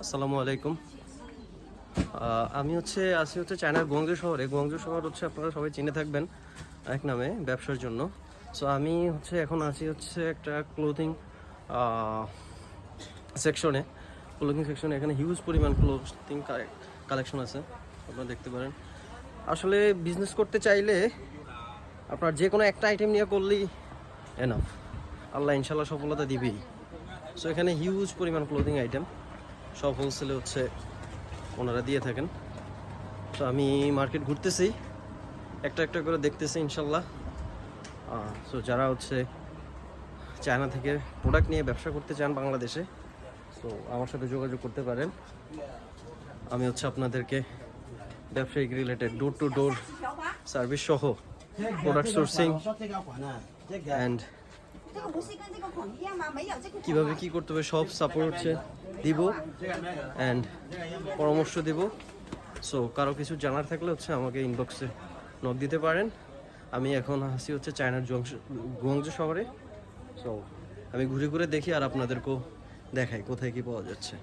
আসসালামু আলাইকুম। আমি আছি চায়নার গুয়াংজু শহরে। গুয়াংজু শহর আপনারা সবাই চিনে থাকবেন এক নামে ব্যবসার জন্য। সো আমি এখন আছি একটা ক্লোথিং সেকশনে। এখানে হিউজ পরিমাণ ক্লোথিং কালেকশন আছে, আপনারা দেখতে পারেন। আসলে বিজনেস করতে চাইলে আপনার যে কোনো একটা আইটেম নিয়ে করলেই এনাফ, আল্লাহ ইনশাল্লাহ সফলতা দিবেই। সো এখানে হিউজ পরিমাণ ক্লোথিং আইটেম সব হোলসেলে ওনারা দিয়ে থাকেন। তো আমি মার্কেট ঘুরতেছি, একটা একটা করে দেখতেছি ইনশাল্লাহ। সো যারা চায়না থেকে প্রোডাক্ট নিয়ে ব্যবসা করতে চান বাংলাদেশে, সো আমার সাথে যোগাযোগ করতে পারেন। আমি আপনাদেরকে ব্যবসায়িক related door to door service সহ প্রোডাক্ট সোর্সিং অ্যান্ড কীভাবে কী করতে হবে সব সাপোর্ট দিব অ্যান্ড পরামর্শ দিব। সো কারো কিছু জানার থাকলে আমাকে ইনবক্সে নক দিতে পারেন। আমি এখন আছি চায়নার গুয়াংজু শহরে। সো আমি ঘুরে ঘুরে দেখি আর আপনাদেরকেও দেখাই কোথায় কি পাওয়া যাচ্ছে।